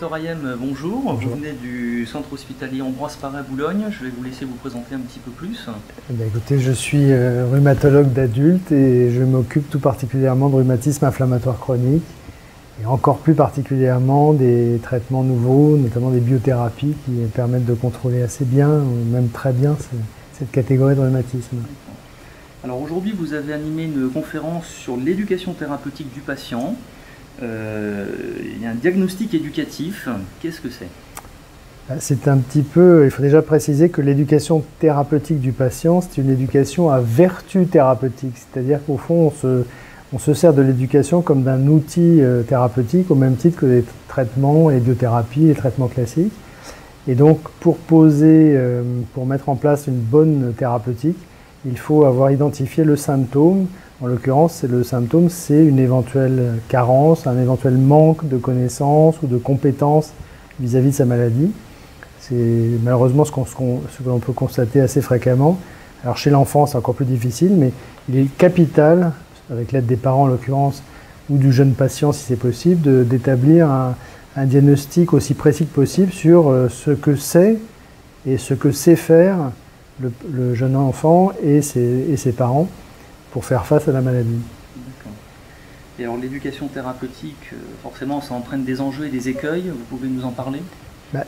Docteur Ayem, bonjour. Vous venez du centre hospitalier Ambroise Paré à Boulogne. Je vais vous laisser vous présenter un petit peu plus. Eh bien, écoutez, je suis rhumatologue d'adulte et je m'occupe tout particulièrement de rhumatisme inflammatoire chronique et encore plus particulièrement des traitements nouveaux, notamment des biothérapies qui permettent de contrôler assez bien, ou même très bien, cette catégorie de rhumatisme. Alors aujourd'hui, vous avez animé une conférence sur l'éducation thérapeutique du patient. Il y a un diagnostic éducatif. Qu'est-ce que c'est? C'est un petit peu, il faut déjà préciser que l'éducation thérapeutique du patient, c'est une éducation à vertu thérapeutique. C'est-à-dire qu'au fond, on se sert de l'éducation comme d'un outil thérapeutique au même titre que les traitements et les biothérapies, les traitements classiques. Et donc, pour mettre en place une bonne thérapeutique, il faut avoir identifié le symptôme. En l'occurrence, le symptôme, c'est une éventuelle carence, un éventuel manque de connaissances ou de compétences vis-à-vis de sa maladie. C'est malheureusement ce que l'on peut constater assez fréquemment. Alors chez l'enfant, c'est encore plus difficile, mais il est capital, avec l'aide des parents en l'occurrence, ou du jeune patient si c'est possible, d'établir un diagnostic aussi précis que possible sur ce que c'est et ce que sait faire le jeune enfant et ses parents pour faire face à la maladie. D'accord. Et alors l'éducation thérapeutique, forcément, ça entraîne des enjeux et des écueils. Vous pouvez nous en parler?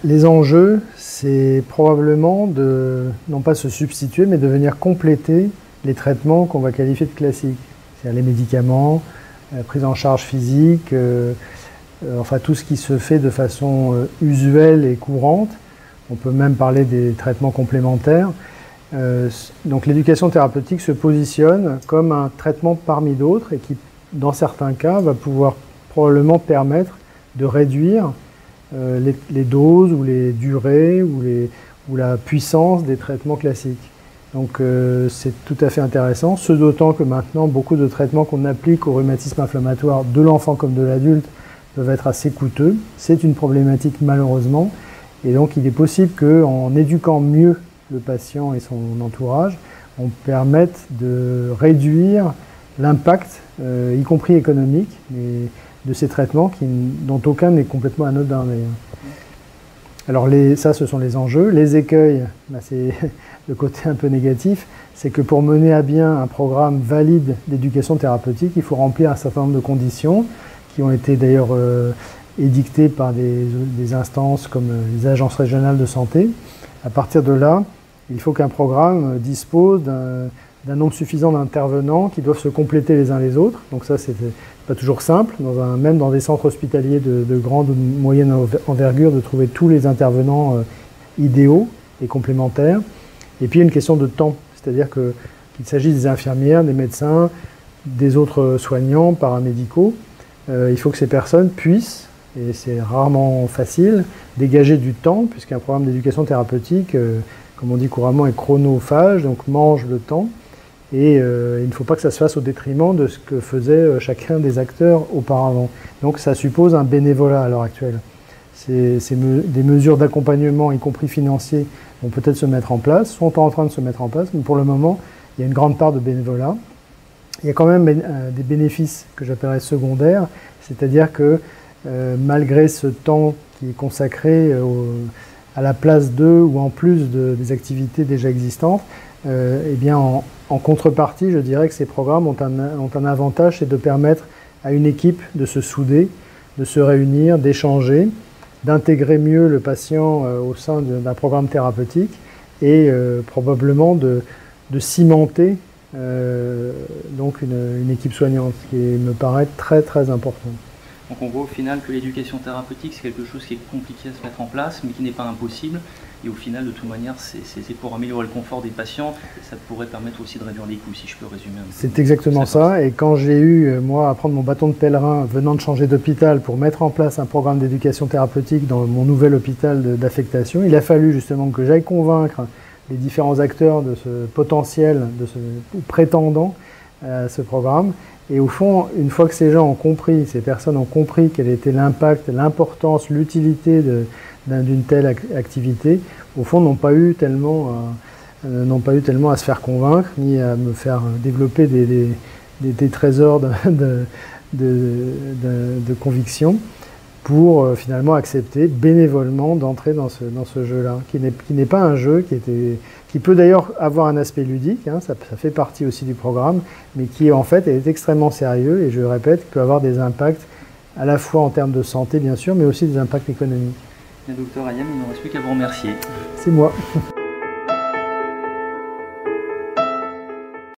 Les enjeux, c'est probablement de, non pas se substituer, mais de venir compléter les traitements qu'on va qualifier de classiques. C'est-à-dire les médicaments, la prise en charge physique, enfin tout ce qui se fait de façon usuelle et courante. On peut même parler des traitements complémentaires. Donc l'éducation thérapeutique se positionne comme un traitement parmi d'autres et qui, dans certains cas, va pouvoir probablement permettre de réduire les doses ou les durées ou la puissance des traitements classiques. Donc c'est tout à fait intéressant, ce d'autant que maintenant beaucoup de traitements qu'on applique au rhumatisme inflammatoire de l'enfant comme de l'adulte peuvent être assez coûteux. C'est une problématique malheureusement et donc il est possible qu'en éduquant mieux le patient et son entourage, on permette de réduire l'impact, y compris économique, de ces traitements dont aucun n'est complètement anodin d'ailleurs. Alors ça, ce sont les enjeux. Les écueils, c'est le côté un peu négatif, c'est que pour mener à bien un programme valide d'éducation thérapeutique, il faut remplir un certain nombre de conditions qui ont été d'ailleurs édictées par des instances comme les agences régionales de santé. À partir de là, il faut qu'un programme dispose d'un nombre suffisant d'intervenants qui doivent se compléter les uns les autres. Donc ça, c'est pas toujours simple, même dans des centres hospitaliers de grande ou de moyenne envergure, de trouver tous les intervenants idéaux et complémentaires. Et puis, il y a une question de temps, c'est-à-dire qu'il s'agisse des infirmières, des médecins, des autres soignants, paramédicaux. Il faut que ces personnes puissent, et c'est rarement facile, dégager du temps, puisqu'un programme d'éducation thérapeutique, comme on dit couramment, est chronophage, donc mange le temps. Et il ne faut pas que ça se fasse au détriment de ce que faisait chacun des acteurs auparavant. Donc ça suppose un bénévolat à l'heure actuelle. Des mesures d'accompagnement, y compris financiers, vont peut-être se mettre en place, sont en train de se mettre en place, mais pour le moment, il y a une grande part de bénévolat. Il y a quand même des bénéfices que j'appellerais secondaires, c'est-à-dire que malgré ce temps qui est consacré à la place d'eux ou en plus des activités déjà existantes, eh bien en contrepartie, je dirais que ces programmes ont un avantage, c'est de permettre à une équipe de se souder, de se réunir, d'échanger, d'intégrer mieux le patient au sein d'un programme thérapeutique et probablement de cimenter donc une équipe soignante, ce qui me paraît très très important. Donc on voit au final que l'éducation thérapeutique, c'est quelque chose qui est compliqué à se mettre en place, mais qui n'est pas impossible. Et au final, de toute manière, c'est pour améliorer le confort des patients. Et ça pourrait permettre aussi de réduire les coûts, si je peux résumer un peu. C'est exactement ça. Et quand j'ai eu, moi, à prendre mon bâton de pèlerin venant de changer d'hôpital pour mettre en place un programme d'éducation thérapeutique dans mon nouvel hôpital d'affectation, il a fallu justement que j'aille convaincre les différents acteurs de ce potentiel, ou prétendant à ce programme. Et au fond, une fois que ces personnes ont compris quel était l'impact, l'importance, l'utilité d'une telle activité, au fond, n'ont pas eu tellement à se faire convaincre, ni à me faire développer des trésors de conviction. pour finalement accepter bénévolement d'entrer dans ce jeu-là, qui n'est pas un jeu qui peut d'ailleurs avoir un aspect ludique, hein, ça fait partie aussi du programme, mais qui en fait est extrêmement sérieux et je le répète, peut avoir des impacts à la fois en termes de santé bien sûr, mais aussi des impacts économiques. Docteur Ayam, il ne nous reste plus qu'à vous remercier. C'est moi.